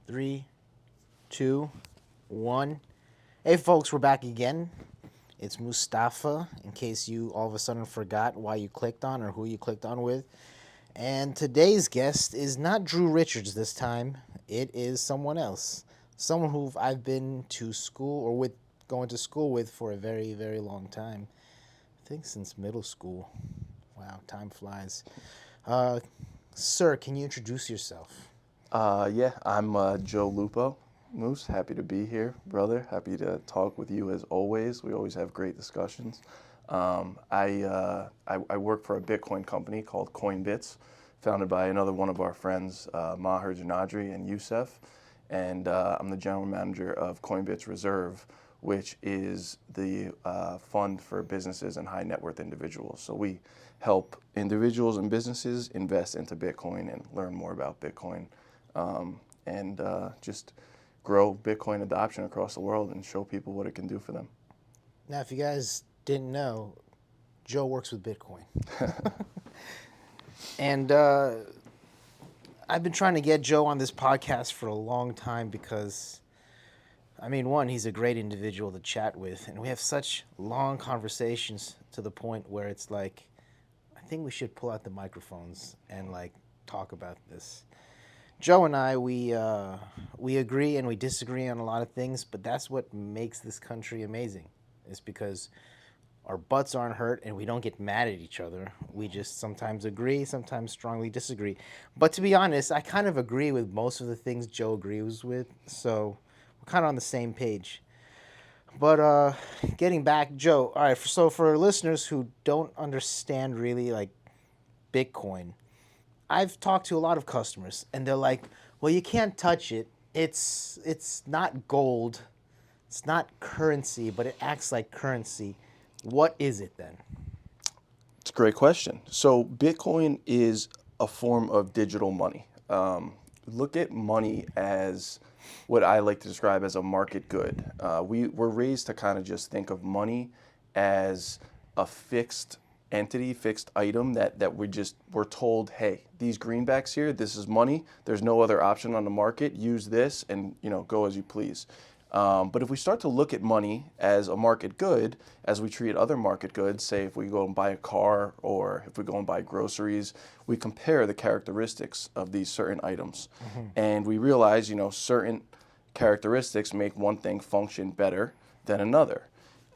Three, two, one. Hey, folks, we're back again. It's Mustafa, in case you all of a sudden forgot why you clicked on or who you clicked on with. And today's guest is not Drew Richards this time. It is someone else. Someone who I've been to school or with going to school with for a very, very long time. I think since middle school. Wow, time flies. Sir, can you introduce yourself? Yeah, I'm Joe Lupo. Moose, happy to be here, brother. Happy to talk with you as always. We always have great discussions. I work for a Bitcoin company called Coinbits, founded by another one of our friends, Maher Janadri and Youssef. And I'm the general manager of Coinbits Reserve, which is the fund for businesses and high net worth individuals. So we help individuals and businesses invest into Bitcoin and learn more about Bitcoin and just grow Bitcoin adoption across the world and show people what it can do for them. Now, if you guys didn't know, Joe works with Bitcoin. And I've been trying to get Joe on this podcast for a long time because, one, he's a great individual to chat with, and we have such long conversations to the point where it's like, I think we should pull out the microphones and talk about this. Joe and I, we agree and we disagree on a lot of things, but that's what makes this country amazing. Is because our butts aren't hurt and we don't get mad at each other. We just sometimes agree, sometimes strongly disagree. But to be honest, I kind of agree with most of the things Joe agrees with, so we're kind of on the same page. But getting back, Joe, all right, so for listeners who don't understand really Bitcoin, I've talked to a lot of customers and they're like, well, you can't touch it. It's not gold. It's not currency, but it acts like currency. What is it then? It's a great question. So Bitcoin is a form of digital money. Look at money as what I like to describe as a market good. We're raised to kind of just think of money as a fixed entity, fixed item that we're told, hey, these greenbacks here, this is money. There's no other option on the market. Use this and go as you please. But if we start to look at money as a market good, as we treat other market goods, say if we go and buy a car or if we go and buy groceries, we compare the characteristics of these certain items. And we realize, certain characteristics make one thing function better than another.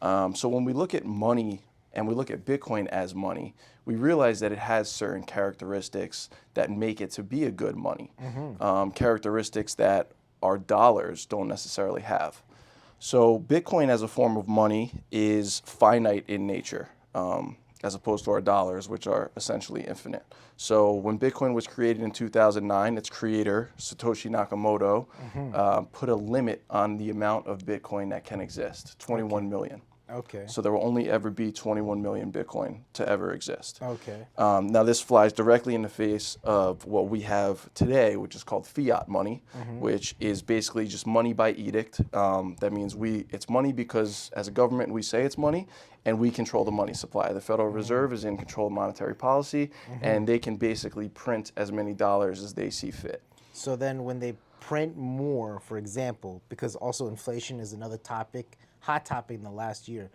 So when we look at money and we look at Bitcoin as money, we realize that it has certain characteristics that make it to be a good money. Characteristics that our dollars don't necessarily have. So Bitcoin as a form of money is finite in nature, as opposed to our dollars, which are essentially infinite. So when Bitcoin was created in 2009, its creator, Satoshi Nakamoto, put a limit on the amount of Bitcoin that can exist, 21 million. Okay. So there will only ever be 21 million Bitcoin to ever exist. Okay. Now this flies directly in the face of what we have today, which is called fiat money, which is basically just money by edict. That means it's money because as a government we say it's money, and we control the money supply. The Federal Reserve is in control of monetary policy, and they can basically print as many dollars as they see fit. So then when they print more, for example, because also inflation is another hot topic in the last year,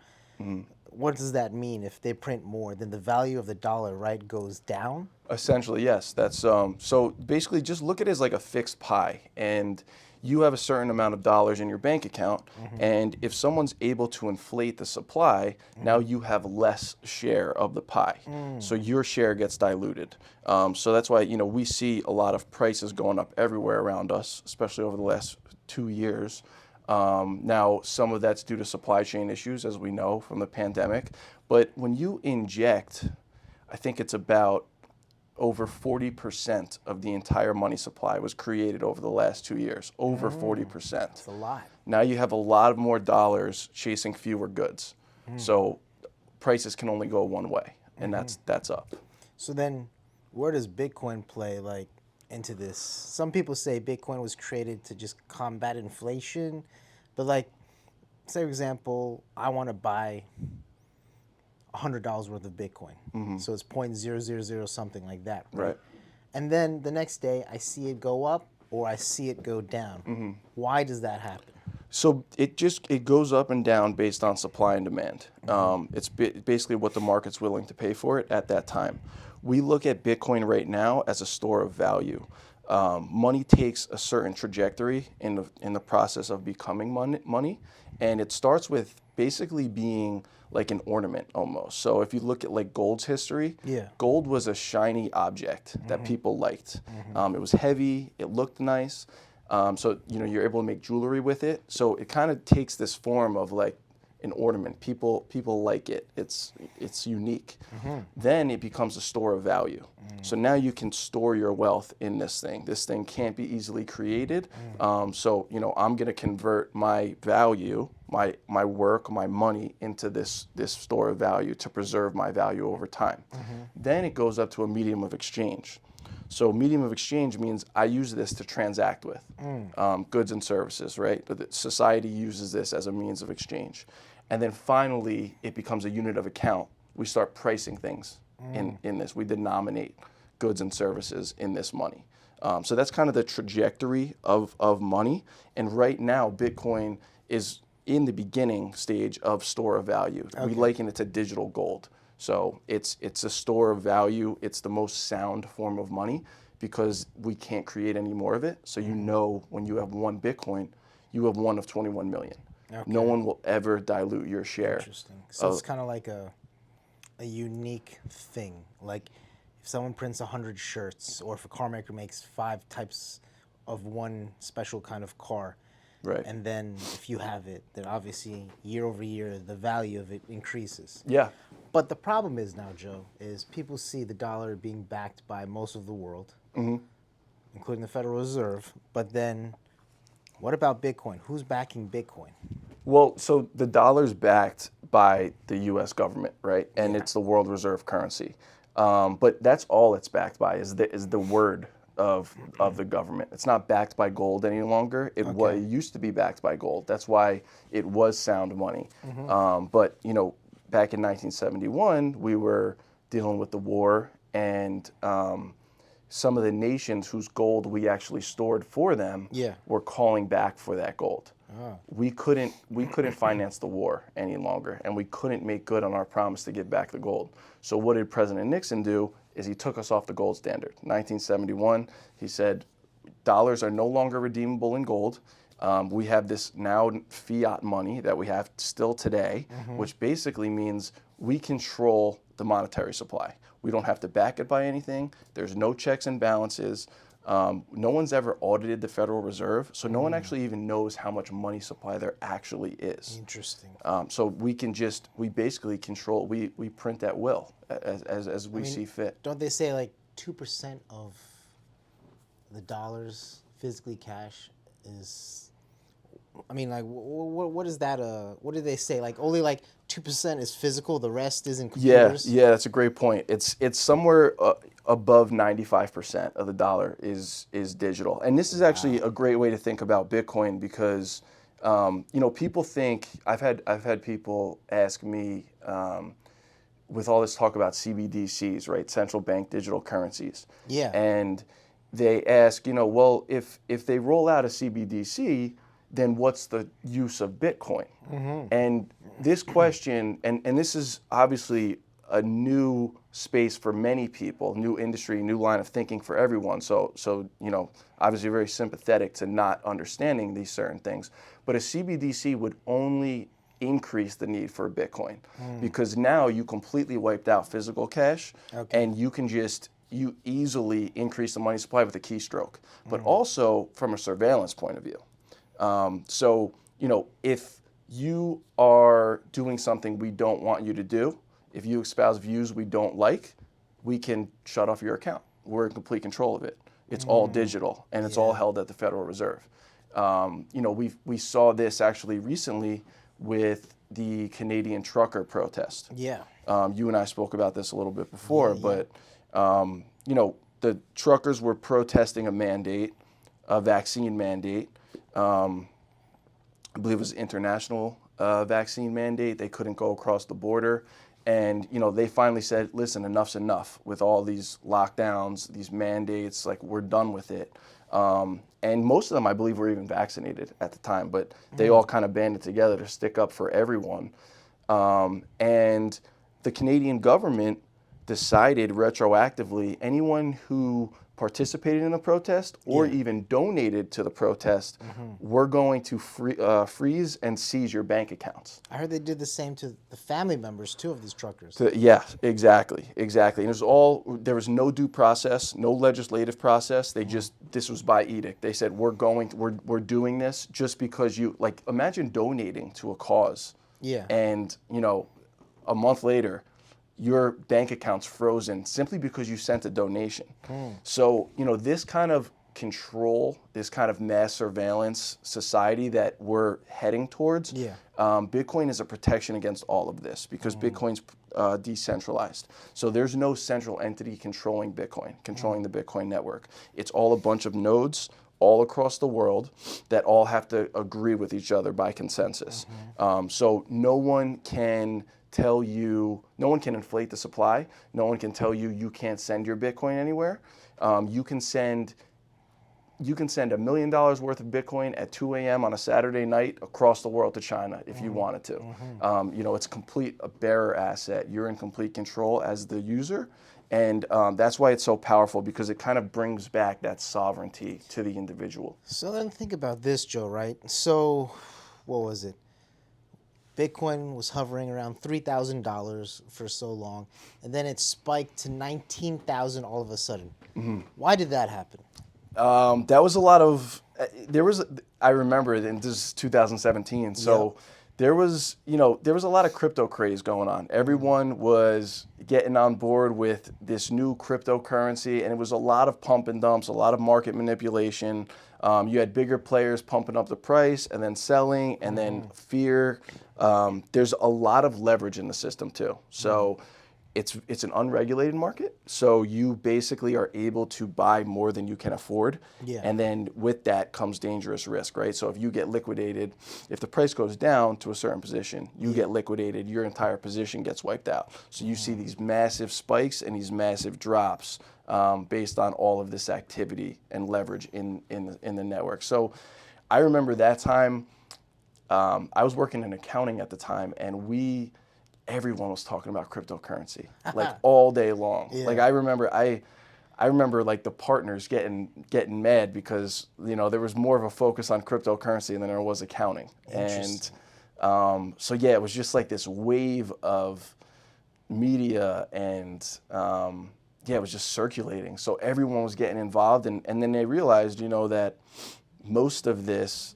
what does that mean? If they print more, then the value of the dollar, right, goes down? Essentially, yes. That's so basically just look at it as like a fixed pie, and you have a certain amount of dollars in your bank account, and if someone's able to inflate the supply, now you have less share of the pie. So your share gets diluted. So that's why we see a lot of prices going up everywhere around us, especially over the last 2 years. Now, some of that's due to supply chain issues, as we know from the pandemic. But when you inject, I think it's about over 40% of the entire money supply was created over the last 2 years. Over 40%. That's a lot. Now you have a lot more dollars chasing fewer goods. So prices can only go one way, and that's up. So then where does Bitcoin play into this? Some people say Bitcoin was created to just combat inflation, but say for example, I want to buy $100 worth of Bitcoin. So it's 0.000 something like that, right? Right. And then the next day I see it go up or I see it go down. Mm-hmm. Why does that happen? So it goes up and down based on supply and demand. It's basically what the market's willing to pay for it at that time. We look at Bitcoin right now as a store of value. Money takes a certain trajectory in the process of becoming money, and it starts with basically being like an ornament almost. So if you look at like gold's history, Yeah. gold was a shiny object that people liked. It was heavy, it looked nice. So you're able to make jewelry with it. So it kind of takes this form of like an ornament. People like it. It's unique. Then it becomes a store of value. So now you can store your wealth in this thing. This thing can't be easily created. So I'm going to convert my value, my work, my money into this store of value to preserve my value over time. Then it goes up to a medium of exchange. So medium of exchange means I use this to transact with goods and services, right? But society uses this as a means of exchange. And then finally, it becomes a unit of account. We start pricing things in this. We denominate goods and services in this money. So that's kind of the trajectory of money. And right now, Bitcoin is in the beginning stage of store of value. Okay. We liken it to digital gold. So it's a store of value. It's the most sound form of money because we can't create any more of it. So when you have one Bitcoin, you have one of 21 million. Okay. No one will ever dilute your share. Interesting. So it's kind of like a unique thing. Like if someone prints 100 shirts, or if a car maker makes 5 types of one special kind of car, Right. and then if you have it, then obviously year over year the value of it increases. Yeah. But the problem is now, Joe, is people see the dollar being backed by most of the world, including the Federal Reserve. But then, what about Bitcoin? Who's backing Bitcoin? Well, so the dollar's backed by the U.S. government, right? And it's the world reserve currency. But that's all it's backed by is the word of the government. It's not backed by gold any longer. It used to be backed by gold. That's why it was sound money. But back in 1971, we were dealing with the war, and some of the nations whose gold we actually stored for them were calling back for that gold. We couldn't finance the war any longer, and we couldn't make good on our promise to give back the gold. So what did President Nixon do? Is he took us off the gold standard. 1971, he said, dollars are no longer redeemable in gold. We have this now fiat money that we have still today, which basically means we control the monetary supply. We don't have to back it by anything. There's no checks and balances. No one's ever audited the Federal Reserve, so no one actually even knows how much money supply there actually is. Interesting. So we basically control, we print at will as we see fit. Don't they say like 2% of the dollars physically cash is? I mean, like, what is that? What did they say? Like, only like 2% is physical, the rest is in computers? Yeah, that's a great point. It's somewhere above 95% of the dollar is digital. And this is actually a great way to think about Bitcoin because, people think, I've had people ask me, with all this talk about CBDCs, right, central bank digital currencies. Yeah. And they ask, well, if they roll out a CBDC, then what's the use of Bitcoin? And this question, and this is obviously a new space for many people, new industry, new line of thinking for everyone. So obviously very sympathetic to not understanding these certain things. But a CBDC would only increase the need for a Bitcoin because now you completely wiped out physical cash and you easily increase the money supply with a keystroke, but also from a surveillance point of view. So if you are doing something we don't want you to do, if you espouse views we don't like, we can shut off your account. We're in complete control of it. It's all digital, and it's all held at the Federal Reserve. We saw this actually recently with the Canadian trucker protest. Yeah. You and I spoke about this a little bit before, but the truckers were protesting a vaccine mandate. I believe it was an international vaccine mandate. They couldn't go across the border. And, they finally said, listen, enough's enough with all these lockdowns, these mandates, like we're done with it. And most of them, I believe, were even vaccinated at the time, but they all kind of banded together to stick up for everyone. And the Canadian government decided retroactively anyone who participated in the protest or Yeah. even donated to the protest, we're going to freeze and seize your bank accounts. I heard they did the same to the family members too of these truckers. Yeah, exactly. And there was no due process, no legislative process. This was by edict. They said, we're doing this just because like, imagine donating to a cause. Yeah. And, a month later, your bank account's frozen simply because you sent a donation. So, this kind of control, this kind of mass surveillance society that we're heading towards, Yeah. Bitcoin is a protection against all of this because Bitcoin's decentralized. So there's no central entity controlling Bitcoin, controlling the Bitcoin network. It's all a bunch of nodes all across the world that all have to agree with each other by consensus. So no one can no one can inflate the supply. No one can tell you can't send your Bitcoin anywhere. You can send $1 million worth of Bitcoin at 2 a.m. on a Saturday night across the world to China if you wanted to. It's a bearer asset. You're in complete control as the user. And that's why it's so powerful, because it kind of brings back that sovereignty to the individual. So then think about this, Joe, right? So, what was it? Bitcoin was hovering around $3,000 for so long, and then it spiked to 19,000 all of a sudden. Why did that happen? That was a lot of. I remember, and this is 2017. So there was a lot of crypto craze going on. Everyone was getting on board with this new cryptocurrency, and it was a lot of pump and dumps, a lot of market manipulation. You had bigger players pumping up the price and then selling, and then fear. There's a lot of leverage in the system too. So it's an unregulated market. So you basically are able to buy more than you can afford. Yeah. And then with that comes dangerous risk, right? So if you get liquidated, if the price goes down to a certain position, you get liquidated, your entire position gets wiped out. So you see these massive spikes and these massive drops based on all of this activity and leverage in the network. So I remember that time. I was working in accounting at the time, and everyone was talking about cryptocurrency like all day long. Yeah. Like I remember like the partners getting mad because there was more of a focus on cryptocurrency than there was accounting. And so yeah, it was just like this wave of media, and it was just circulating. So everyone was getting involved, and then they realized that most of this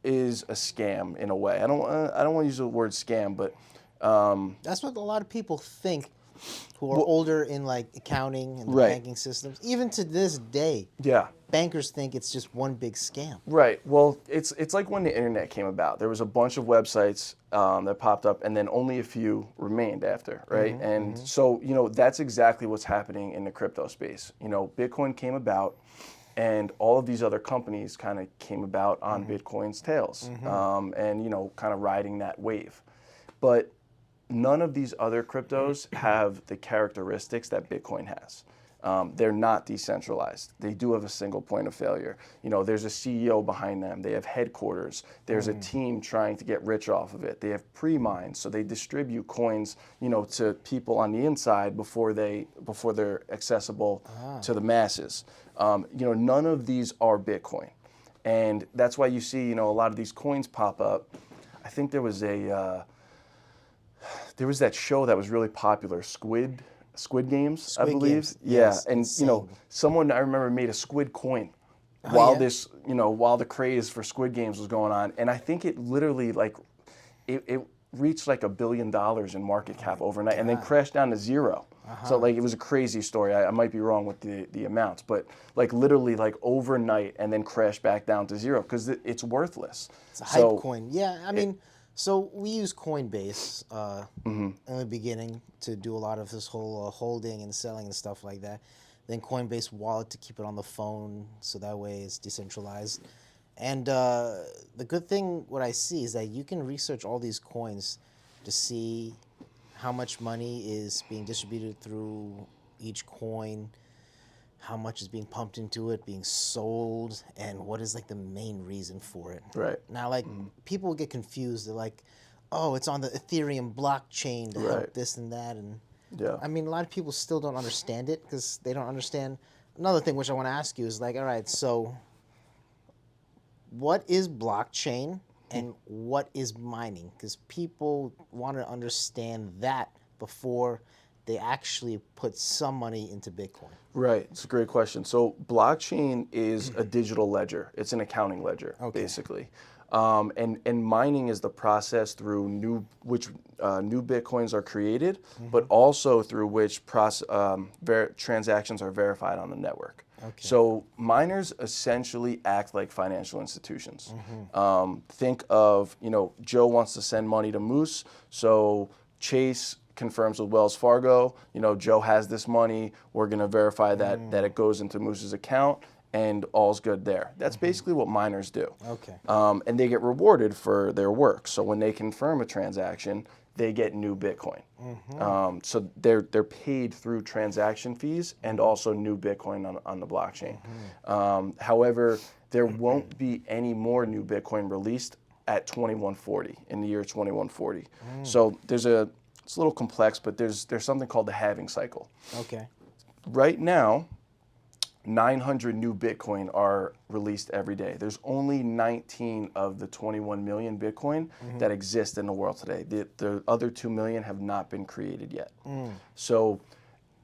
is a scam in a way. I don't want to use the word scam, but That's what a lot of people think who are older in like accounting and the Right. banking systems. Even to this day, yeah. bankers think it's just one big scam. Right. Well, it's like when the internet came about. There was a bunch of websites that popped up, and then only a few remained after, right? And so that's exactly what's happening in the crypto space. Bitcoin came about, and all of these other companies kind of came about on Bitcoin's tails, and kind of riding that wave. But none of these other cryptos have the characteristics that Bitcoin has. They're not decentralized. They do have a single point of failure. There's a CEO behind them. They have headquarters. There's a team trying to get rich off of it. They have pre-mines, so they distribute coins, to people on the inside before they're accessible to the masses. None of these are Bitcoin, and that's why you see, a lot of these coins pop up. I think there was that show that was really popular, Squid Games, I believe. Games, Yeah, yes, and insane. someone I remember made a squid coin yeah? while the craze for Squid Games was going on, and I think it literally it reached like $1 billion in market cap overnight, and then crashed down to zero. So it was a crazy story. I might be wrong with the amounts, but literally overnight, and then crashed back down to zero because it's worthless. It's a hype coin. Yeah, I mean, so we use Coinbase in the beginning to do a lot of this whole holding and selling and stuff like that. Then Coinbase Wallet to keep it on the phone, so that way it's decentralized. And the good thing, what I see, is that you can research all these coins to see how much money is being distributed through each coin, how much is being pumped into it, being sold, and what is like the main reason for it. Right. Now, like people get confused. They're like, "Oh, it's on the Ethereum blockchain to Right. help this and that." And Yeah. I mean, a lot of people still don't understand it because they don't understand. Another thing which I want to ask you is like, all right, so what is blockchain and what is mining? Because people want to understand that before they actually put some money into Bitcoin. Right. It's a great question. So blockchain is a digital ledger. It's an accounting ledger, Okay. basically. And mining is the process through new bitcoins are created, but also through which transactions are verified on the network. Okay. So miners essentially act like financial institutions. Think of, Joe wants to send money to Moose, so Chase confirms with Wells Fargo, Joe has this money, we're going to verify that it goes into Moose's account, and all's good there. That's basically what miners do. Okay. And they get rewarded for their work. So when they confirm a transaction, they get new Bitcoin. So they're paid through transaction fees and also new Bitcoin on the blockchain. However, there won't be any more new Bitcoin released at 2140 in the year 2140. So it's a little complex, but there's something called the halving cycle. Okay. Right now, 900 new Bitcoin are released every day. There's only 19 of the 21 million Bitcoin that exist in the world today. The other 2 million have not been created yet. So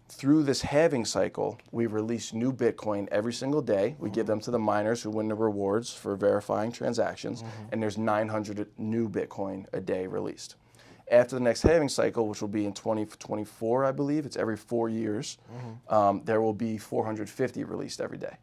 through this halving cycle, we release new Bitcoin every single day. We give them to the miners who win the rewards for verifying transactions, and there's 900 new Bitcoin a day released. After the next halving cycle, which will be in 2024, I believe, it's every 4 years, there will be 450 released every day.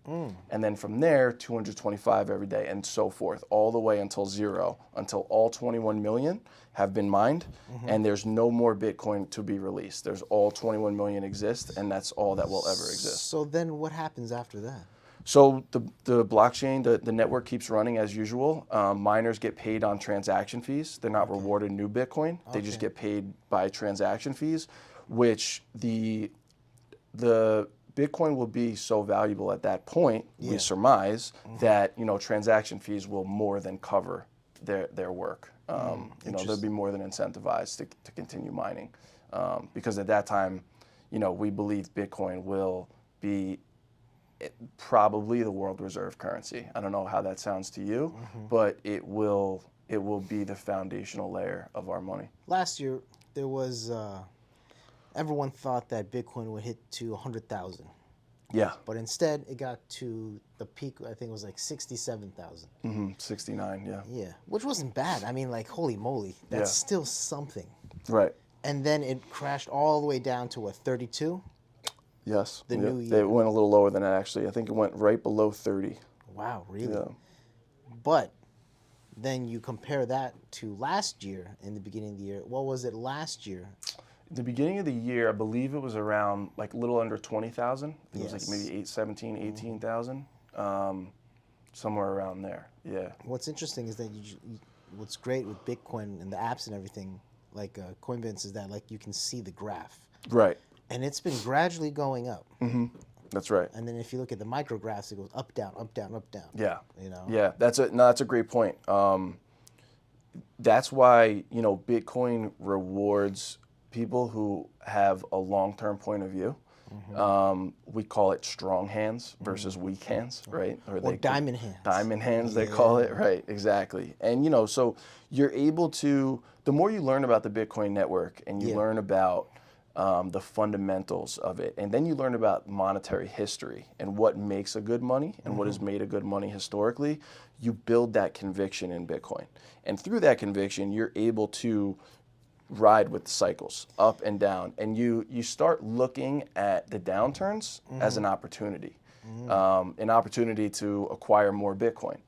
And then from there, 225 every day, and so forth, all the way until zero, until all 21 million have been mined, and there's no more Bitcoin to be released. There's all 21 million exist, and that's all that will ever exist. So then what happens after that? So the blockchain, the network keeps running as usual. Miners get paid on transaction fees. They're not rewarded new Bitcoin. They just get paid by transaction fees, which the Bitcoin will be so valuable at that point, we surmise, that transaction fees will more than cover their work. They'll be more than incentivized to continue mining. Because at that time, we believe Bitcoin will be probably the world reserve currency. I don't know how that sounds to you, but it will be the foundational layer of our money. Last year, there was everyone thought that Bitcoin would hit to 100,000. Yeah. But instead, it got to the peak, I think it was like 67,000. 69, yeah. Yeah, which wasn't bad. I mean, like, holy moly, that's still something. Right. And then it crashed all the way down to, what, 32? Yes. The new year. It went a little lower than that, actually. I think it went right below 30. Wow, really? Yeah. But then you compare that to last year, in the beginning of the year. What was it last year? The beginning of the year, I believe it was around like a little under 20,000. It was like Yes. maybe 18,000, somewhere around there. Yeah. What's interesting is that what's great with Bitcoin and the apps and everything, like Coinbase, is that like you can see the graph. Right. And it's been gradually going up. That's right. And then if you look at the micrographs, it goes up, down, up, down, up, down. Yeah. You know? Yeah, that's a great point. That's why, Bitcoin rewards people who have a long-term point of view. We call it strong hands versus weak hands, right? Or diamond hands. Diamond hands, they call it, right? Exactly. And so you're able to, the more you learn about the Bitcoin network and you learn about the fundamentals of it, and then you learn about monetary history and what makes a good money and what has made a good money historically, you build that conviction in Bitcoin. And through that conviction, you're able to ride with the cycles up and down, and you start looking at the downturns as an opportunity to acquire more Bitcoin.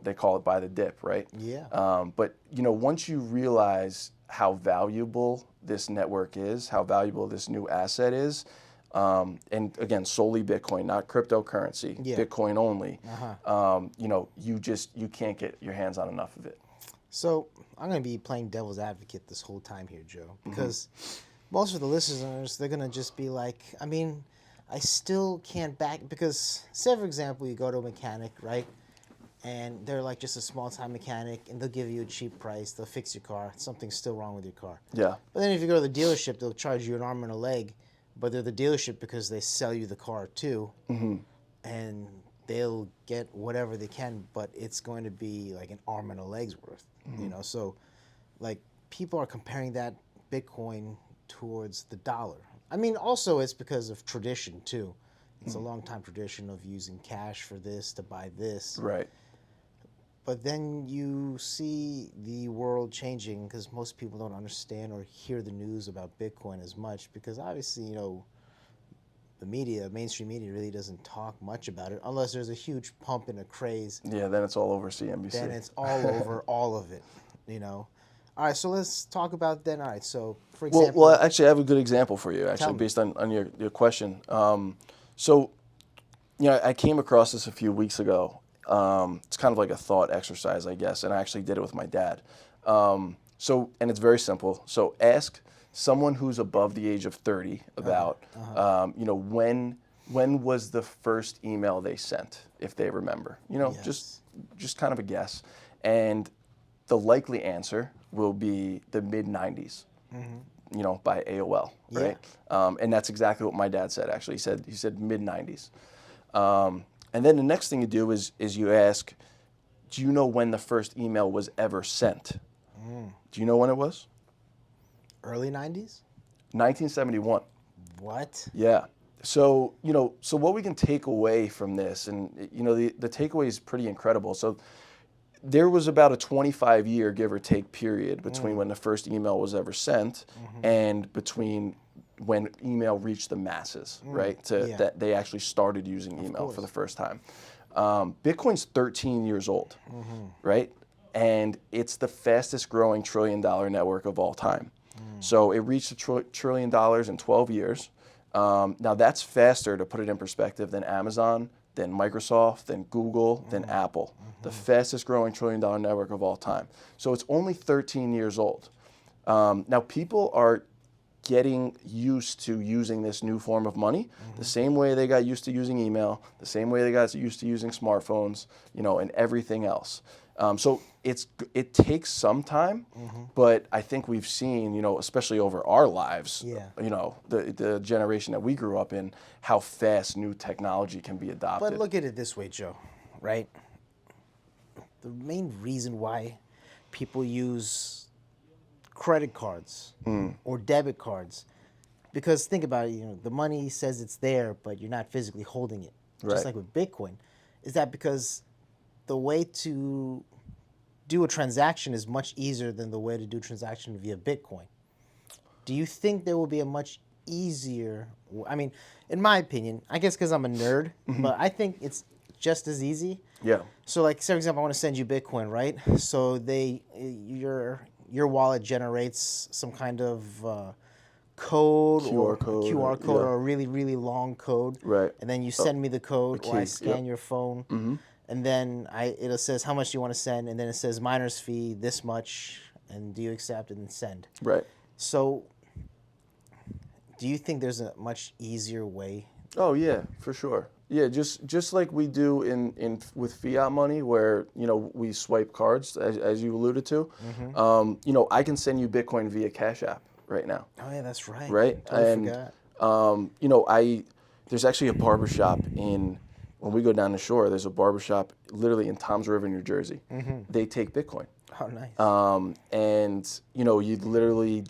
They call it buy the dip, right? Yeah. But once you realize how valuable this network is, how valuable this new asset is, and again, solely Bitcoin, not cryptocurrency, Bitcoin only, you can't get your hands on enough of it. So I'm going to be playing devil's advocate this whole time here, Joe, because most of the listeners, they're gonna just be like, I mean, I still can't back because, say for example, you go to a mechanic, right? And they're like just a small time mechanic, and they'll give you a cheap price. They'll fix your car. Something's still wrong with your car. Yeah. But then if you go to the dealership, they'll charge you an arm and a leg, but they're the dealership because they sell you the car too, and they'll get whatever they can, but it's going to be like an arm and a leg's worth, you know. So, like people are comparing that Bitcoin towards the dollar. I mean, also it's because of tradition too. It's a long time tradition of using cash for this to buy this. Right. But then you see the world changing because most people don't understand or hear the news about Bitcoin as much because obviously, you know, the media, mainstream media really doesn't talk much about it unless there's a huge pump and a craze. Yeah, then it's all over CNBC. Then it's all over all of it, you know. All right, so let's talk about then. All right, so for example. Well, actually, I have a good example for you, Tell actually, me. based on your question. So, you know, I came across this a few weeks ago. It's kind of like a thought exercise, I guess, and I actually did it with my dad. And it's very simple. So ask someone who's above the age of 30 about, you know, when was the first email they sent, if they remember. You know, Yes. just kind of a guess. And the likely answer will be the mid 90s. You know, by AOL, right? And that's exactly what my dad said. Actually, he said mid 90s. And then the next thing you do is you ask, do you know when the first email was ever sent? Do you know when it was? Early 90s? 1971. What? Yeah. So, you know, so what we can take away from this, and, you know, the takeaway is pretty incredible. So there was about a 25-year, give or take, period between when the first email was ever sent and between when email reached the masses, right? That they actually started using email for the first time. Bitcoin's 13 years old, right? And it's the fastest growing trillion-dollar network of all time. So it reached $1 trillion in 12 years. Now that's faster, to put it in perspective, than Amazon, than Microsoft, than Google, than Apple. The fastest growing trillion-dollar network of all time. So it's only 13 years old. Now people are getting used to using this new form of money the same way they got used to using email, the same way they got used to using smartphones, you know, and everything else. So it takes some time, but I think we've seen, you know, especially over our lives, you know, the generation that we grew up in, how fast new technology can be adopted. But look at it this way, Joe, right? The main reason why people use credit cards or debit cards, because think about it, you know, the money says it's there, but you're not physically holding it. Right. Just like with Bitcoin, is that because the way to do a transaction is much easier than the way to do a transaction via Bitcoin. Do you think there will be a much easier, I mean, in my opinion, I guess because I'm a nerd, but I think it's just as easy. Yeah. So like, for example, I want to send you Bitcoin, right? So your wallet generates some kind of code or QR code, or a really, really long code. Right. And then you send me the code or I key, scan your phone. And then it says how much do you want to send, and then it says miner's fee this much, and do you accept and send. Right. So do you think there's a much easier way? Oh yeah, for sure. Yeah, just like we do in with fiat money, where, you know, we swipe cards, as you alluded to. You know, I can send you Bitcoin via Cash App right now. Oh yeah, that's right. Right. Totally forgot. You know, there's actually a barbershop when we go down the shore. There's a barbershop literally in Toms River, New Jersey. They take Bitcoin. Oh, nice. And, you know, you literally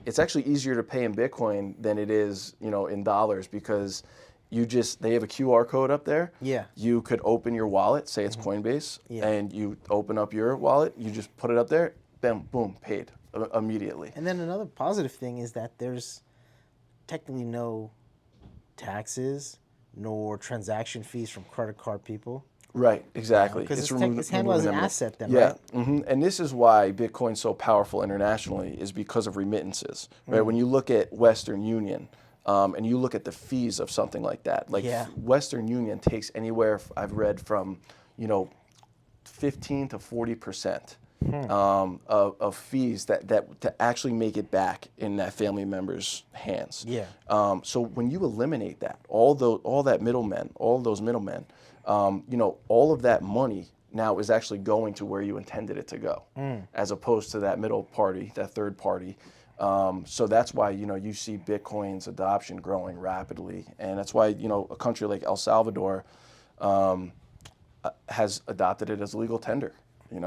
it's actually easier to pay in Bitcoin than it is, you know, in dollars, because they have a QR code up there. Yeah. You could open your wallet, say it's Coinbase, and you open up your wallet, you just put it up there, bam, boom, paid immediately. And then another positive thing is that there's technically no taxes nor transaction fees from credit card people. Right, exactly. Because it's handled as an asset then, yeah. right? And this is why Bitcoin's so powerful internationally, is because of remittances. Right. When you look at Western Union, and you look at the fees of something like that, like Western Union takes anywhere, I've read, from, you know, 15 to 40% of fees that to actually make it back in that family member's hands. Yeah. So when you eliminate that, all those middlemen, all of that money now is actually going to where you intended it to go, as opposed to that middle party, that third party. So that's why you see Bitcoin's adoption growing rapidly, and that's why a country like El Salvador has adopted it as a legal tender.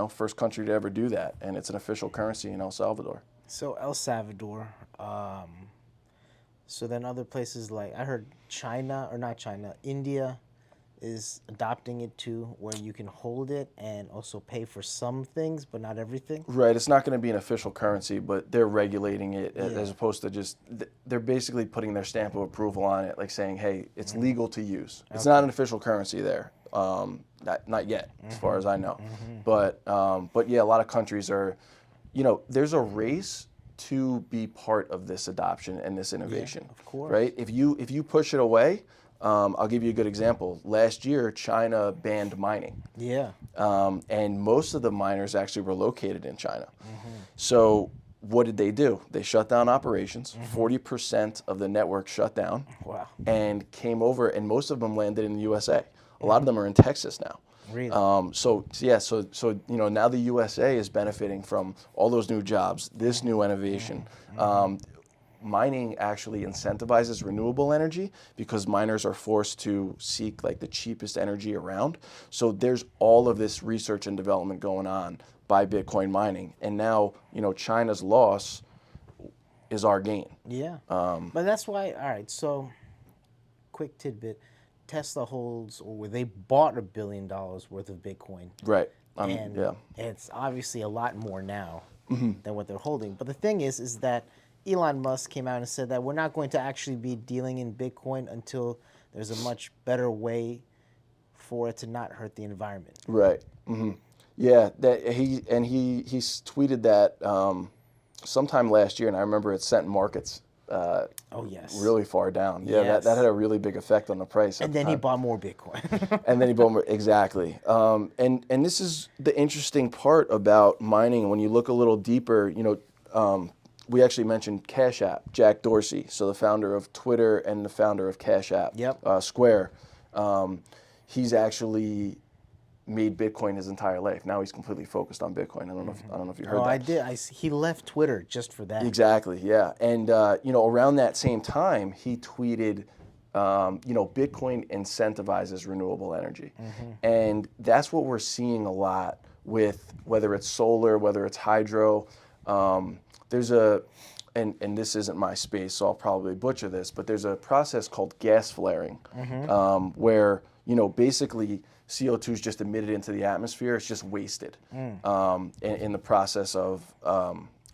First country to ever do that, and it's an official currency in El Salvador. So El Salvador. So then other places like I heard China, or not China, India is adopting it too, where you can hold it and also pay for some things, but not everything. Right. It's not going to be an official currency, but they're regulating it as opposed to just, they're basically putting their stamp of approval on it, like saying, hey, it's legal to use. It's not an official currency there. Not yet, as far as I know. But yeah, a lot of countries are, there's a race to be part of this adoption and this innovation. Of course. Right? If you push it away, I'll give you a good example. Last year, China banned mining. Yeah. And most of the miners actually were located in China. So what did they do? They shut down operations. 40% of the network shut down. Wow. And came over, and most of them landed in the USA. A lot of them are in Texas now. Really? So now the USA is benefiting from all those new jobs, this new innovation. Mining actually incentivizes renewable energy because miners are forced to seek like the cheapest energy around. So there's all of this research and development going on by Bitcoin mining. And now, China's loss is our gain. Yeah. But that's why, all right, so quick tidbit. Tesla holds, or they bought $1 billion worth of Bitcoin. Right. And yeah. it's obviously a lot more now than what they're holding. But the thing is that Elon Musk came out and said that we're not going to actually be dealing in Bitcoin until there's a much better way for it to not hurt the environment. Right. Yeah. That he tweeted that sometime last year, and I remember it sent markets. Oh yes. Really far down. Yeah, Yes. that had a really big effect on the price. And then he bought more Bitcoin. And then he bought more, exactly. And this is the interesting part about mining. When you look a little deeper, we actually mentioned Cash App, Jack Dorsey, so the founder of Twitter and the founder of Cash App, Square. He's actually made Bitcoin his entire life. Now he's completely focused on Bitcoin. I don't know if you heard that. I did. He left Twitter just for that. Exactly. Yeah. And around that same time, he tweeted, Bitcoin incentivizes renewable energy, and that's what we're seeing a lot with whether it's solar, whether it's hydro. There's and this isn't my space, so I'll probably butcher this, but there's a process called gas flaring, where basically CO2 is just emitted into the atmosphere. It's just wasted in the process of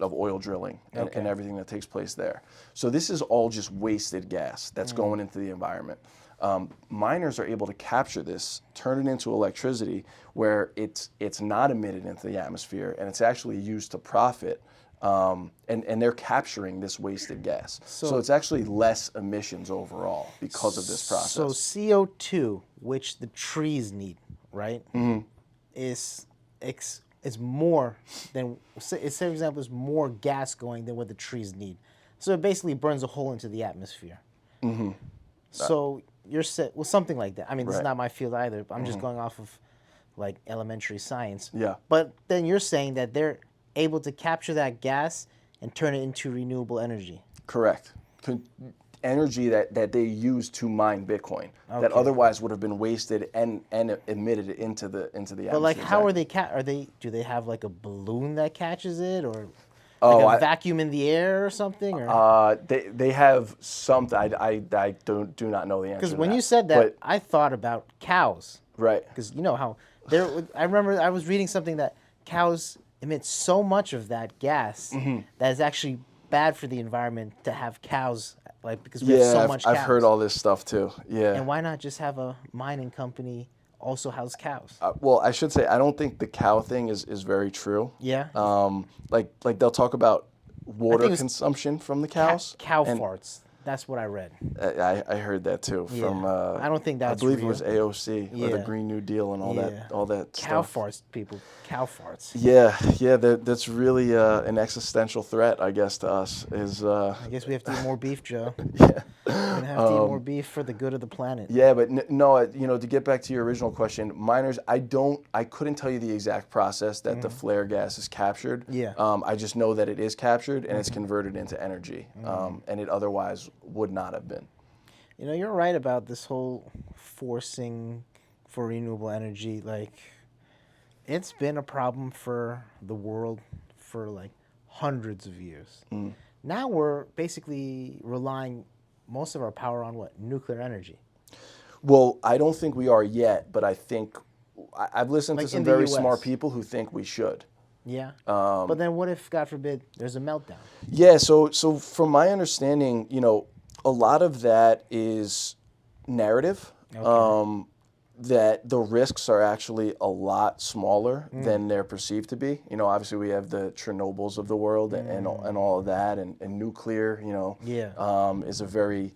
oil drilling and everything that takes place there. So this is all just wasted gas that's going into the environment. Miners are able to capture this, turn it into electricity where it's not emitted into the atmosphere, and it's actually used to profit. And they're capturing this wasted gas. So it's actually less emissions overall because of this process. So CO2, which the trees need, right, is more than, say for example, is more gas going than what the trees need. So it basically burns a hole into the atmosphere. So you're something like that. I mean, this is not my field either, but I'm just going off of like elementary science. Yeah. But then you're saying that they're able to capture that gas and turn it into renewable energy. Correct. Energy that they use to mine Bitcoin that otherwise would have been wasted and emitted into the atmosphere. But like, how are they? Do they have like a balloon that catches it, or like a vacuum in the air or something? Or? They have something. I do not know the answer. Because when you said that, I thought about cows. Right. Because you know how I remember I was reading something that cows emit so much of that gas that is actually bad for the environment to have cows, like, because we have so much cows. I've heard all this stuff too. Yeah. And why not just have a mining company also house cows? Well, I should say I don't think the cow thing is very true. Yeah. Like they'll talk about water consumption from the cows. Cow farts. That's what I read. I heard that too Yeah. from I don't think I that's believe it real. was AOC or the Yeah. Green New Deal and Yeah. all that Cow stuff. farts, people. Cow farts. Yeah, that's really an existential threat, I guess, to us. Is I guess we have to eat more beef, Joe. yeah. We're gonna have to eat more beef for the good of the planet. Yeah, but no, to get back to your original question, miners, I couldn't tell you the exact process that the flare gas is captured. Yeah. I just know that it is captured and it's converted into energy, and it otherwise would not have been. You know, you're right about this whole forcing for renewable energy. Like, it's been a problem for the world for like hundreds of years. Now we're basically relying most of our power on what? Nuclear energy. Well, I don't think we are yet, but I think I've listened to Like some in the very US. smart people who think we should. Yeah. But then what if, God forbid, there's a meltdown? Yeah, so from my understanding, a lot of that is narrative. Okay. That the risks are actually a lot smaller than they're perceived to be. Obviously we have the Chernobyls of the world and all of that, and nuclear. Yeah. Is a very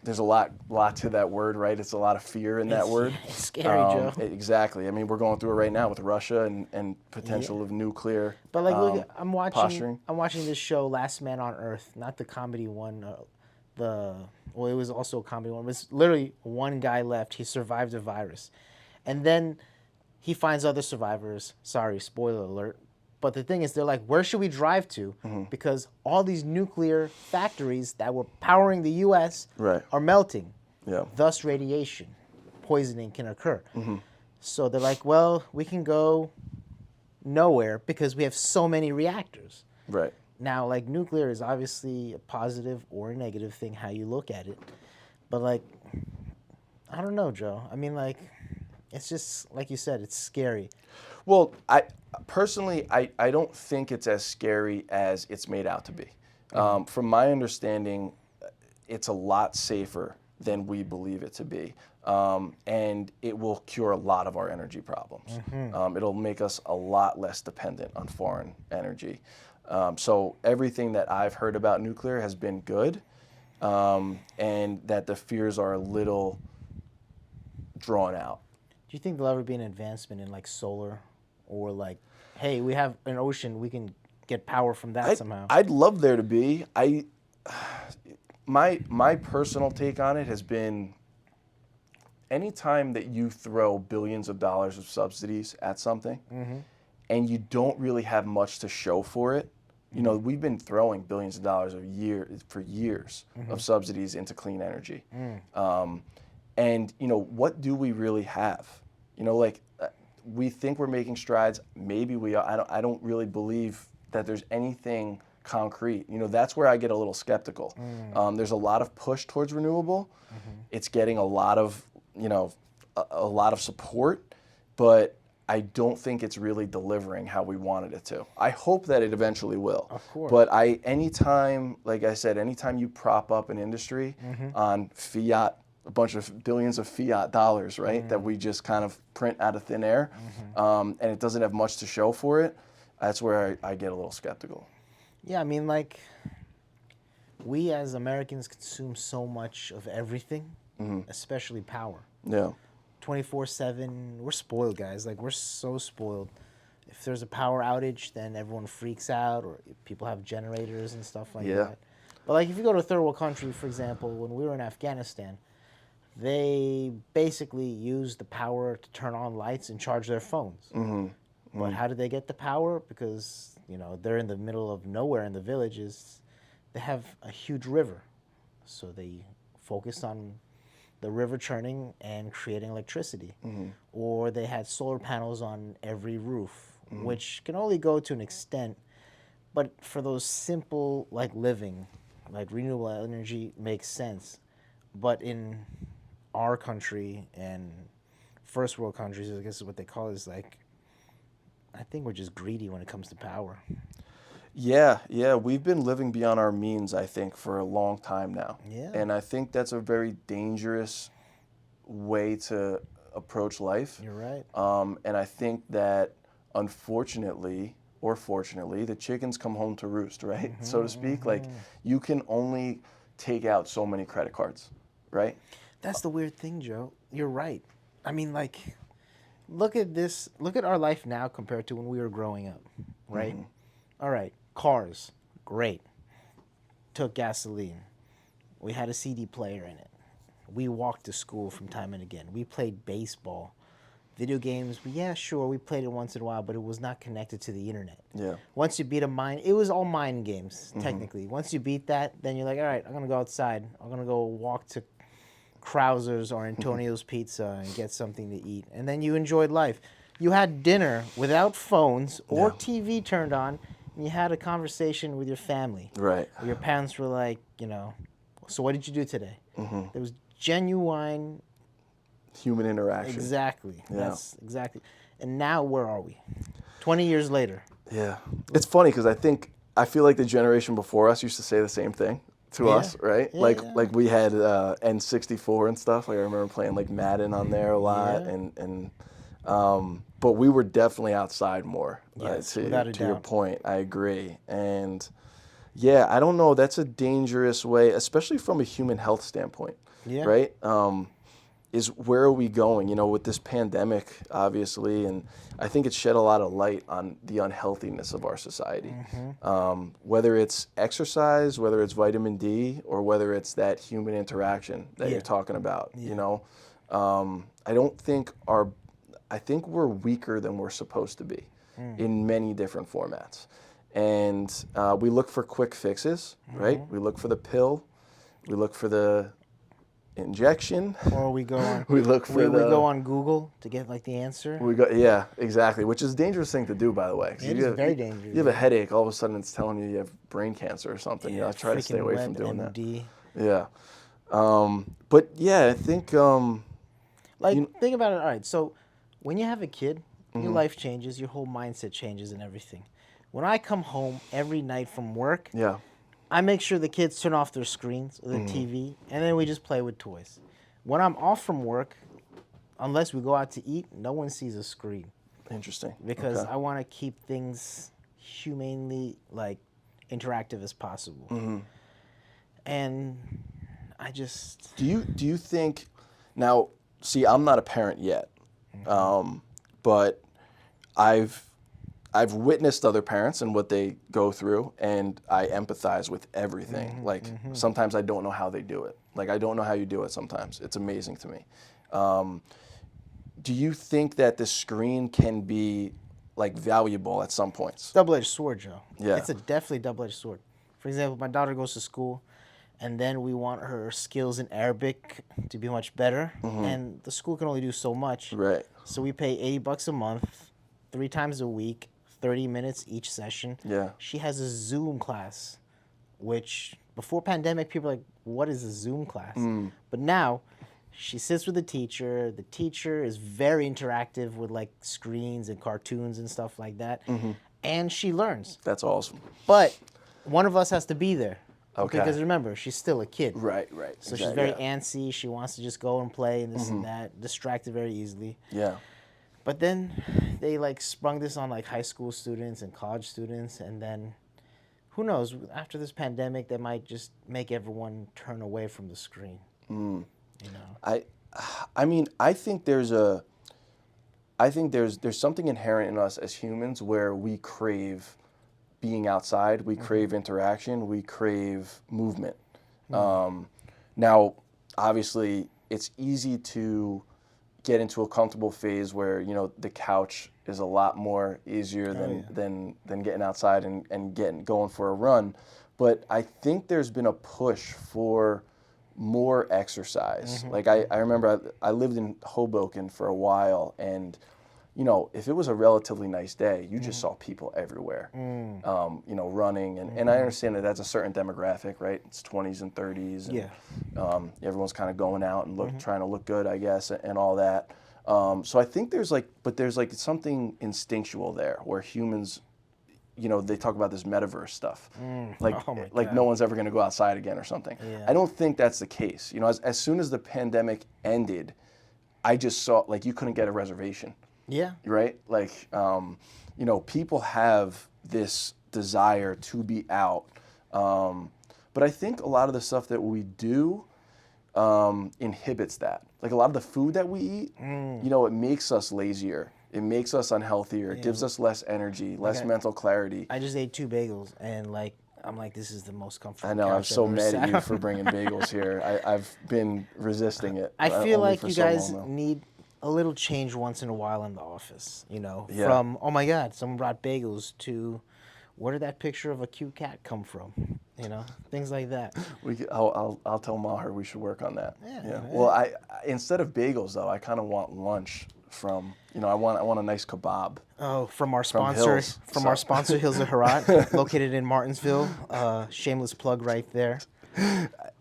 there's a lot to that word, right? It's a lot of fear in that word. It's scary, Joe. Exactly. I mean, we're going through it right now with Russia and potential of nuclear. But like, look, I'm posturing. watching this show, Last Man on Earth, not the comedy one. It was also a comedy one. It was literally one guy left. He survived a virus, and then he finds other survivors. Sorry, spoiler alert. But the thing is, they're like, where should we drive to? Because all these nuclear factories that were powering the U.S. Right. are melting. Yeah. Thus, radiation poisoning can occur. So they're like, well, we can go nowhere because we have so many reactors. Right. Now, like, nuclear is obviously a positive or a negative thing, how you look at it. But, like, I don't know, Joe. I mean, like, it's just, like you said, it's scary. Well, I personally, I don't think it's as scary as it's made out to be. From my understanding, it's a lot safer than we believe it to be. And it will cure a lot of our energy problems. It'll make us a lot less dependent on foreign energy. So everything that I've heard about nuclear has been good, and that the fears are a little drawn out. Do you think there'll ever be an advancement in, like, solar? Or, like, hey, we have an ocean, we can get power from that somehow? I'd love there to be. My personal take on it has been, anytime that you throw billions of dollars of subsidies at something, and you don't really have much to show for it, we've been throwing billions of dollars for years of subsidies into clean energy. And what do we really have? We think we're making strides. Maybe we are. I don't really believe that there's anything concrete. That's where I get a little skeptical. There's a lot of push towards renewable. It's getting a lot of support, but I don't think it's really delivering how we wanted it to. I hope that it eventually will. Of course. But like I said, anytime you prop up an industry on fiat, a bunch of billions of fiat dollars, right, that we just kind of print out of thin air, and it doesn't have much to show for it, that's where I get a little skeptical. Yeah, I mean, like, we as Americans consume so much of everything, especially power. Yeah. 24/7, we're spoiled, guys. Like, we're so spoiled. If there's a power outage, then everyone freaks out, or people have generators and stuff like that. But, like, if you go to a third world country, for example, when we were in Afghanistan, they basically used the power to turn on lights and charge their phones. But how did they get the power? Because, they're in the middle of nowhere in the villages. They have a huge river. So they focused on the river churning and creating electricity. Or they had solar panels on every roof, which can only go to an extent. But for those simple, like, living, like, renewable energy makes sense. But in our country and first world countries, I guess is what they call it, is like, I think we're just greedy when it comes to power. Yeah, we've been living beyond our means, I think, for a long time now. Yeah. And I think that's a very dangerous way to approach life. You're right. And I think that, unfortunately or fortunately, the chickens come home to roost, right? So to speak. Like, you can only take out so many credit cards, right? That's the weird thing, Joe. You're right. I mean, like, look at this. Look at our life now compared to when we were growing up, right? All right, cars, great. Took gasoline. We had a CD player in it. We walked to school from time and again. We played baseball. Video games, yeah, sure, we played it once in a while, but it was not connected to the internet. Yeah. Once you beat a mine, it was all mind games, technically. Once you beat that, then you're like, all right, I'm going to go outside. I'm going to go walk to Krauser's or Antonio's Pizza and get something to eat. And then you enjoyed life. You had dinner without phones or TV turned on, and you had a conversation with your family. Right. Your parents were like, so what did you do today? There was genuine Human interaction. Exactly. Yeah. That's exactly. And now where are we? 20 years later. Yeah. It's funny because I feel like the generation before us used to say the same thing to us, right? Yeah, like we had N64 and stuff. Like I remember playing like Madden on there a lot, Yeah. but we were definitely outside more. Yes, to without a your doubt. point, I agree. And yeah, I don't know. That's a dangerous way, especially from a human health standpoint. Yeah. Right. Is where are we going? With this pandemic, obviously, and I think it shed a lot of light on the unhealthiness of our society. Whether it's exercise, whether it's vitamin D, or whether it's that human interaction that you're talking about. I think we're weaker than we're supposed to be in many different formats, and we look for quick fixes, right? We look for the pill, we look for the injection. Or we go on we look for we go on Google to get like the answer. Yeah, exactly, which is a dangerous thing to do, by the way. It is very dangerous. You have a headache, all of a sudden it's telling you have brain cancer or something. I try to stay away from doing WebMD. that. Yeah. But yeah, I think think about it. All right, so when you have a kid, your life changes, your whole mindset changes and everything. When I come home every night from work, yeah. I make sure the kids turn off their screens or their TV, and then we just play with toys. When I'm off from work, unless we go out to eat, no one sees a screen. Interesting. Because Okay. I want to keep things humanely interactive as possible. And I just Do you think now? See, I'm not a parent yet, but I've witnessed other parents and what they go through, and I empathize with everything. Sometimes I don't know how they do it. I don't know how you do it sometimes. It's amazing to me. Do you think that the screen can be valuable at some points? double-edged sword, Joe. Yeah. It's a definitely double-edged sword. For example, my daughter goes to school, and then we want her skills in Arabic to be much better, and the school can only do so much. Right. So we pay $80 a month, 3 times a week, 30 minutes each session. Yeah. She has a Zoom class, which before pandemic, people were like, what is a Zoom class? But now she sits with the teacher. The teacher is very interactive with screens and cartoons and stuff like that. And she learns. That's awesome. But one of us has to be there. Okay. Because remember, she's still a kid. Right. So she's very antsy. She wants to just go and play and this and that, distracted very easily. Yeah. But then they sprung this on high school students and college students, and then who knows, after this pandemic they might just make everyone turn away from the screen. I mean, I think there's something inherent in us as humans where we crave being outside, we crave interaction, we crave movement. Now, obviously, it's easy to get into a comfortable phase where the couch is a lot more easier than getting outside and getting going for a run. But I think there's been a push for more exercise. I remember I lived in Hoboken for a while, and if it was a relatively nice day, you just saw people everywhere, running. And I understand that that's a certain demographic, right? It's 20s and 30s. And, Yeah. Everyone's kind of going out and trying to look good, I guess, and all that. So I think there's something instinctual there where humans, they talk about this metaverse stuff. Oh my Like God. no one's ever going to go outside again or something. Yeah. I don't think that's the case. As soon as the pandemic ended, I just saw, you couldn't get a reservation. Yeah. Right? People have this desire to be out. But But I think a lot of the stuff that we do inhibits that. Like a lot of the food that we eat, it makes us lazier. It makes us unhealthier. It gives us less energy, less mental clarity. I just ate 2 bagels, and I'm like, this is the most comfortable. I know. I'm couch so I've ever mad sat at you on. for bringing bagels here. I've been resisting it. I feel only like for you so guys long now. need a little change once in a while in the office. Yeah. From, oh my God, someone brought bagels, to where did that picture of a cute cat come from? Things like that. I'll tell Maher we should work on that. Yeah. Well, I instead of bagels though, I kind of want lunch from. I want a nice kebab. Oh, from our sponsor, Hills. our sponsor, Hills of Herat, located in Martinsville. Shameless plug right there.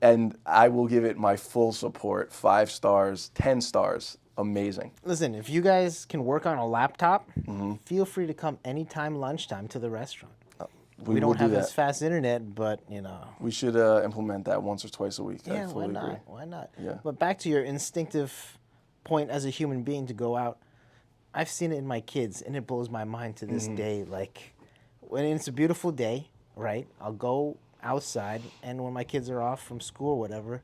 And I will give it my full support. 5 stars, 10 stars. Amazing. Listen, if you guys can work on a laptop, Mm-hmm. feel free to come anytime lunchtime to the restaurant. We We will don't have do as that. fast internet, but We should implement that once or twice a week. I yeah, fully why not? agree. Why not? Yeah. But back to your instinctive point as a human being to go out. I've seen it in my kids, and it blows my mind to this day. Like, when it's a beautiful day, right? I'll go outside, and when my kids are off from school or whatever,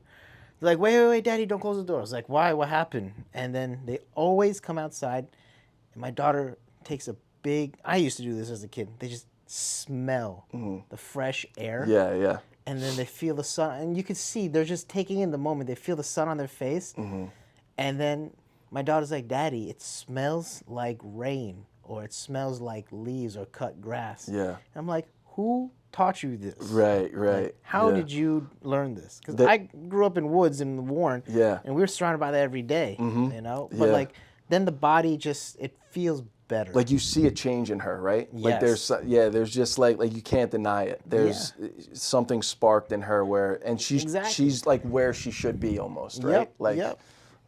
they're like, wait, Daddy, don't close the door. I was like, why? What happened? And then they always come outside, and my daughter takes a big, I used to do this as a kid. They just smell the fresh air. Yeah. And then they feel the sun, and you can see they're just taking in the moment. They feel the sun on their face, and then my daughter's like, Daddy, it smells like rain, or it smells like leaves or cut grass. Yeah. And I'm like, who taught you this? Right. Like, how yeah. did you learn this? Because That- I grew up in woods in Warren, Yeah. and we were surrounded by that every day, But Yeah. like, then the body just, it feels better. Like you see a change in her, right? Like Yes. there's just like you can't deny it. There's something sparked in her and Exactly. she's like where she should be almost, right? Yep.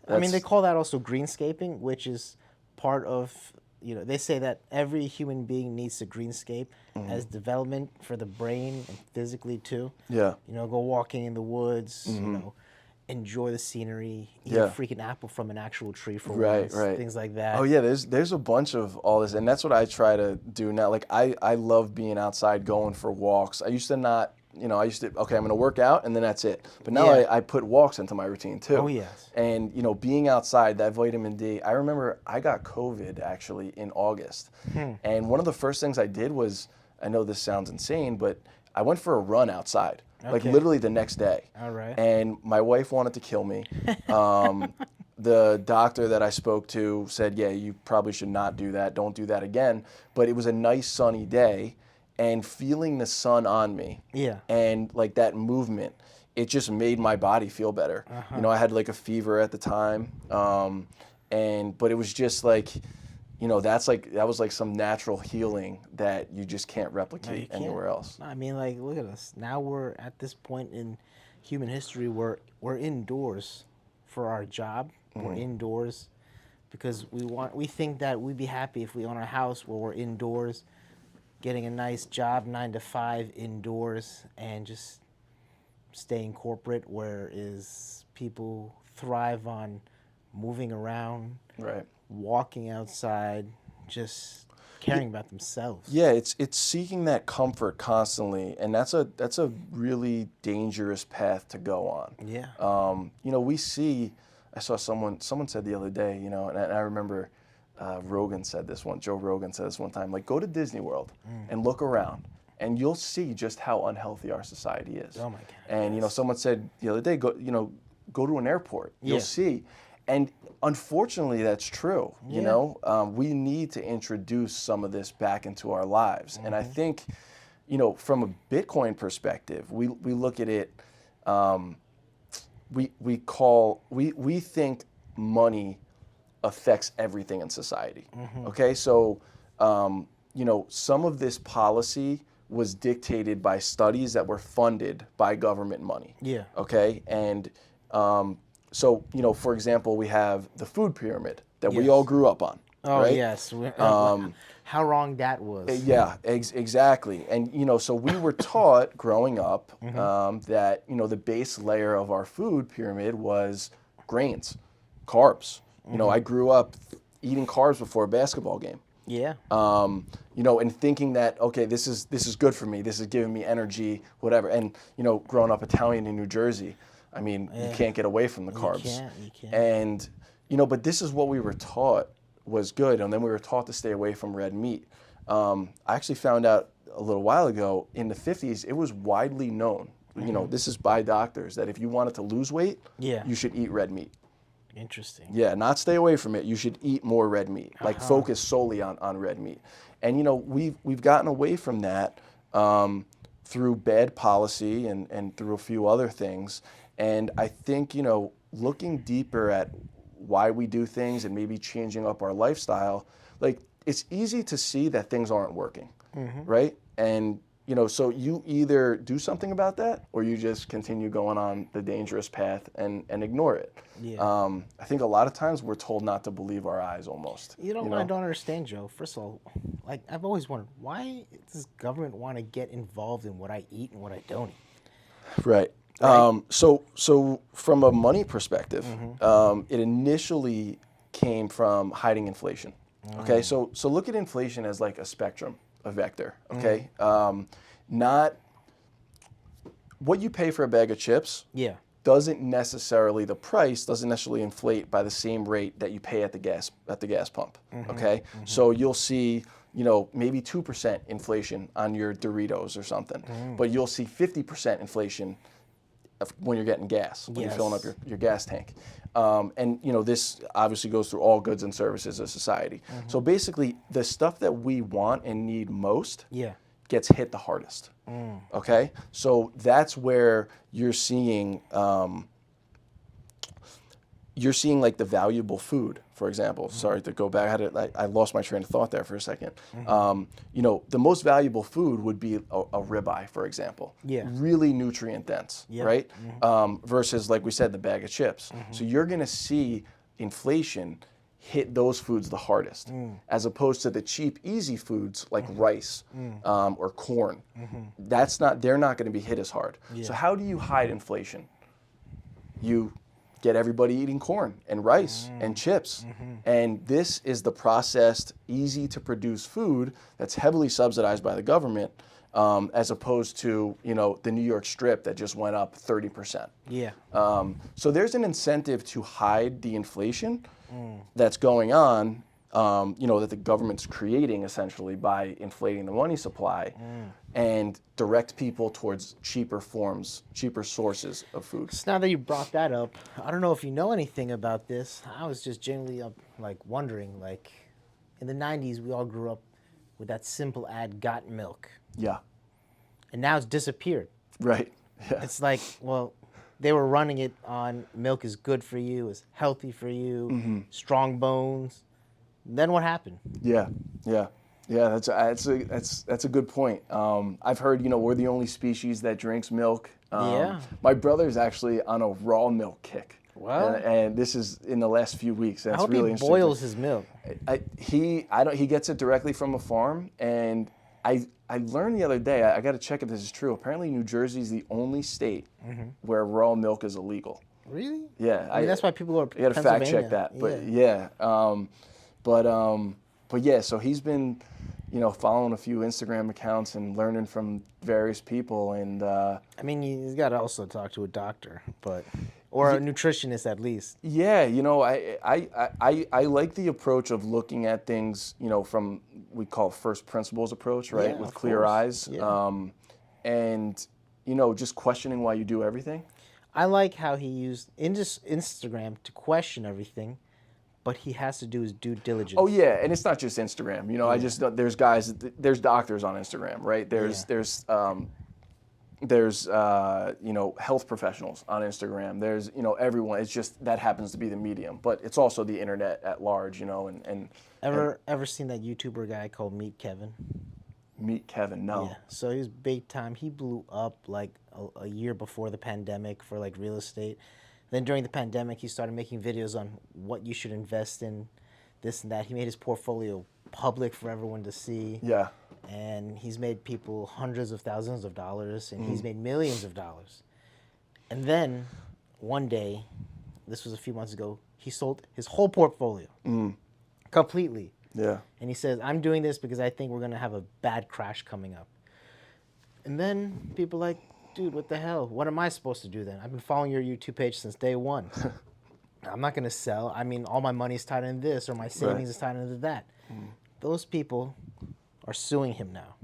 I mean, they call that also greenscaping, which is part of, they say that every human being needs a greenscape as development for the brain and physically too. Yeah. Go walking in the woods, enjoy the scenery, eat Yeah. a freaking apple from an actual tree for Right, once, things like that. Oh yeah, there's a bunch of all this, and that's what I try to do now. Like I love being outside, going for walks. I used to not, okay, I'm gonna work out and then that's it. But now Yeah. I put walks into my routine too. Oh, yes. And being outside, that vitamin D. I remember I got COVID actually in August, and one of the first things I did was, I know this sounds insane, but I went for a run outside. Like Okay. literally the next day. All right. And my wife wanted to kill me. The doctor that I spoke to said, yeah, you probably should not do that. Don't do that again. But it was a nice sunny day, and feeling the sun on me Yeah. and like that movement, it just made my body feel better. I had like a fever at the time. But it was just like, that was like some natural healing that you just can't replicate anywhere else. I mean, like, look at us. Now we're at this point in human history where we're indoors for our job. We're indoors because we think that we'd be happy if we own a house where we're indoors, getting a nice job, 9 to 5 indoors, and just staying corporate, whereas people thrive on moving around, Right. walking outside, just caring about themselves. Yeah, it's seeking that comfort constantly, and that's a really dangerous path to go on. Yeah. We see. I saw someone said the other day, and I remember Joe Rogan said this one time. Like, go to Disney World and look around, and you'll see just how unhealthy our society is. Oh my God. And someone said the other day, go to an airport. You'll Yeah. see. And unfortunately, that's true. We need to introduce some of this back into our lives. And I think, from a Bitcoin perspective, we look at it. We think money affects everything in society. Okay, so some of this policy was dictated by studies that were funded by government money. Yeah. Okay, and so for example, we have the food pyramid that we Yes. all grew up on. Oh, right? yes. How wrong that was. Yeah, exactly. And so we were taught growing up that the base layer of our food pyramid was grains, carbs. I grew up eating carbs before a basketball game. Yeah. And thinking that, okay, this is good for me. This is giving me energy, whatever. And growing up Italian in New Jersey, I mean, you Yeah. can't get away from the You carbs. can't. You can't. And but this is what we were taught was good, and then we were taught to stay away from red meat. I actually found out a little while ago in the 50s, it was widely known. This is by doctors that if you wanted to lose weight, Yeah. you should eat red meat. Interesting. Yeah, not stay away from it. You should eat more red meat. Like focus solely on red meat. And we've gotten away from that through bad policy and through a few other things. And I think looking deeper at why we do things and maybe changing up our lifestyle, like it's easy to see that things aren't working, right? And so you either do something about that or you just continue going on the dangerous path and ignore it. Yeah. I think a lot of times we're told not to believe our eyes almost. You know what I don't understand, Joe? First of all, like I've always wondered, why does government want to get involved in what I eat and what I don't eat? Right. Right. So from a money perspective, it initially came from hiding inflation. Okay, so look at inflation as like a spectrum, a vector. Okay, not what you pay for a bag of chips Yeah. the price doesn't necessarily inflate by the same rate that you pay at the gas pump. Okay, so you'll see maybe 2% inflation on your Doritos or something, but you'll see 50% inflation when you're getting gas, when you're filling up your gas tank. And this obviously goes through all goods and services of society. So basically, the stuff that we want and need most Yeah. gets hit the hardest. Okay, so that's where you're seeing like the valuable food, for example. Sorry to go back. I lost my train of thought there for a second. The most valuable food would be a ribeye, for example. Yeah. Really nutrient dense, right? Versus, like we said, the bag of chips. So you're going to see inflation hit those foods the hardest, as opposed to the cheap, easy foods like rice or corn. They're not going to be hit as hard. So how do you hide inflation? You get everybody eating corn and rice and chips. And this is the processed, easy to produce food that's heavily subsidized by the government, as opposed to, the New York strip that just went up 30%. Yeah. So there's an incentive to hide the inflation that's going on, that the government's creating essentially by inflating the money supply, and direct people towards cheaper sources of food. So now that you brought that up, I don't know if you know anything about this. I was just genuinely wondering, like, in the 90s, we all grew up with that simple ad, "Got milk." Yeah. And now it's disappeared. Right. Yeah. It's like, well, they were running it on milk is good for you, is healthy for you, strong bones. Then what happened? Yeah. Yeah. Yeah, that's a good point. I've heard we're the only species that drinks milk. Yeah. My brother's actually on a raw milk kick. Wow. And this is in the last few weeks. That's I hope really he interesting. boils his milk. He gets it directly from a farm, and I learned the other day. I got to check if this is true. Apparently, New Jersey is the only state where raw milk is illegal. Really? Yeah, I mean, that's why people are. You got to fact check that, but yeah. But yeah, so he's been, following a few Instagram accounts and learning from various people, and I mean, he's got to also talk to a doctor, or a nutritionist at least. yeah, I like the approach of looking at things, from we call first principles approach, right, Yeah, with of clear course. eyes, Yeah. and just questioning why you do everything. I like how he used Instagram to question everything, but he has to do his due diligence. Oh yeah, and it's not just Instagram. I just there's doctors on Instagram, right? There's health professionals on Instagram. There's everyone. It's just that happens to be the medium, but it's also the internet at large. And Ever seen that YouTuber guy called Meet Kevin? Meet Kevin. No. Yeah. So he was big time. He blew up like a year before the pandemic for like real estate. Then during the pandemic, he started making videos on what you should invest in, this and that. He made his portfolio public for everyone to see. Yeah. And he's made people hundreds of thousands of dollars, and he's made millions of dollars. And then one day, this was a few months ago, he sold his whole portfolio completely. Yeah. And he says, I'm doing this because I think we're going to have a bad crash coming up. And then people are like, dude, what the hell? What am I supposed to do then? I've been following your YouTube page since day one. I'm not going to sell. I mean, all my money's tied into this or my savings is tied into that. Those people are suing him now.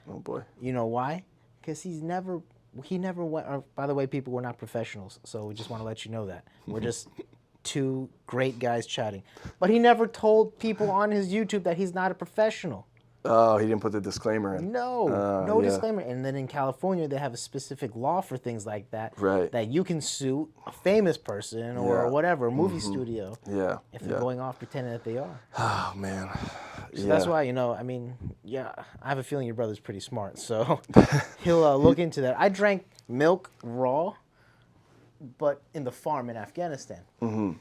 Oh boy. You know why? Because he never went. By the way, people, we're not professionals, so we just want to let you know that. We're just two great guys chatting. But he never told people on his YouTube that he's not a professional. Oh, he didn't put the disclaimer in. No yeah. disclaimer. And then in California, they have a specific law for things like that. Right. That you can sue a famous person or Yeah. whatever, a movie studio, Yeah. if they're going off pretending that they are. Oh man. So that's why, I mean, yeah, I have a feeling your brother's pretty smart, so he'll look into that. I drank milk raw, but in the farm in Afghanistan. Mm-hmm.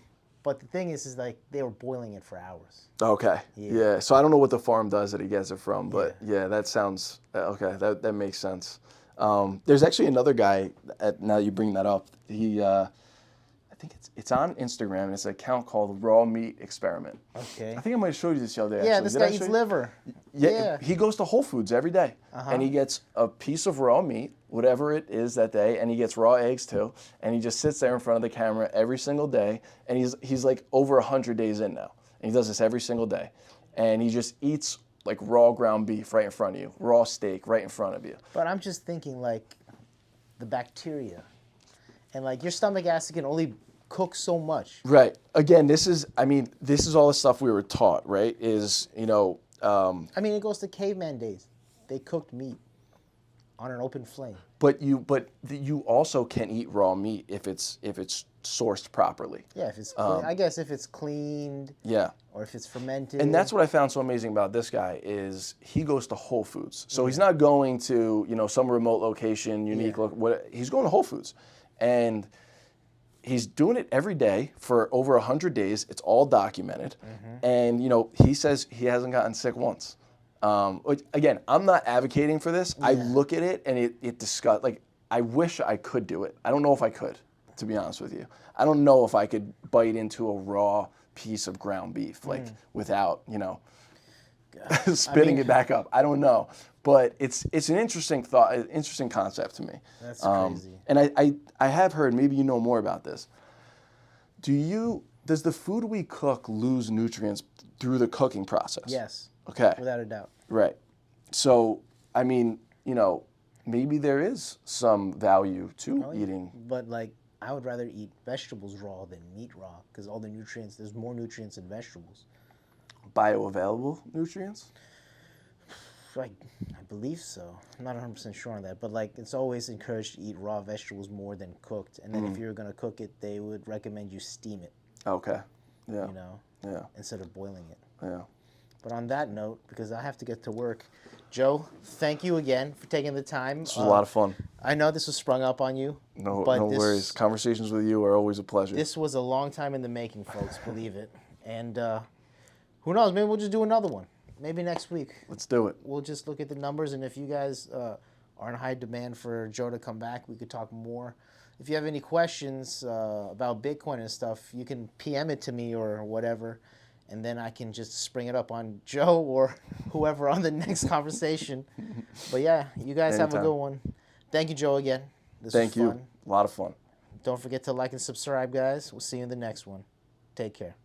But the thing is like they were boiling it for hours. Okay. Yeah. So I don't know what the farm does that he gets it from, but yeah, that sounds okay. That makes sense. There's actually another guy. Now that you bring that up, he. I think it's on Instagram. And it's an account called Raw Meat Experiment. Okay. I think I might have showed you this the other day. Yeah, actually. this Did guy I eats show you? liver. Yeah, he goes to Whole Foods every day, and he gets a piece of raw meat, whatever it is that day, and he gets raw eggs too, and he just sits there in front of the camera every single day, and he's like over 100 days in now, and he does this every single day, and he just eats like raw ground beef right in front of you, raw steak right in front of you. But I'm just thinking like the bacteria, and like your stomach acid can only cook so much. Right. Again, this is all the stuff we were taught, right? I mean, it goes to caveman days. They cooked meat on an open flame. But you also can eat raw meat if it's sourced properly. Yeah, if it's I guess if it's cleaned. Yeah. Or if it's fermented. And that's what I found so amazing about this guy is he goes to Whole Foods. So he's not going to some remote location, unique he's going to Whole Foods, and he's doing it every day for over 100 days. It's all documented, and he says he hasn't gotten sick once. Again, I'm not advocating for this. I look at it and it disgusts. Like I wish I could do it. I don't know if I could, to be honest with you. I don't know if I could bite into a raw piece of ground beef without spitting it back up. I don't know, but it's an interesting thought, an interesting concept to me. That's crazy. And I have heard, maybe you know more about this. Does the food we cook lose nutrients through the cooking process? Yes. Okay. Without a doubt. Right. So, I mean, maybe there is some value to eating. But like, I would rather eat vegetables raw than meat raw because all the nutrients, there's more nutrients in vegetables. Bioavailable nutrients? I believe so. I'm not 100% sure on that. But like, it's always encouraged to eat raw vegetables more than cooked. And then if you're going to cook it, they would recommend you steam it. Okay. Yeah. Yeah. Instead of boiling it. Yeah. But on that note, because I have to get to work, Joe, thank you again for taking the time. This was a lot of fun. I know this was sprung up on you. No worries. Conversations with you are always a pleasure. This was a long time in the making, folks, believe it. And who knows, maybe we'll just do another one. Maybe next week. Let's do it. We'll just look at the numbers, and if you guys are in high demand for Joe to come back, we could talk more. If you have any questions about Bitcoin and stuff, you can PM it to me or whatever, and then I can just spring it up on Joe or whoever on the next conversation. But yeah, you guys have a good one. Thank you, Joe, again. This was fun. A lot of fun. Don't forget to like and subscribe, guys. We'll see you in the next one. Take care.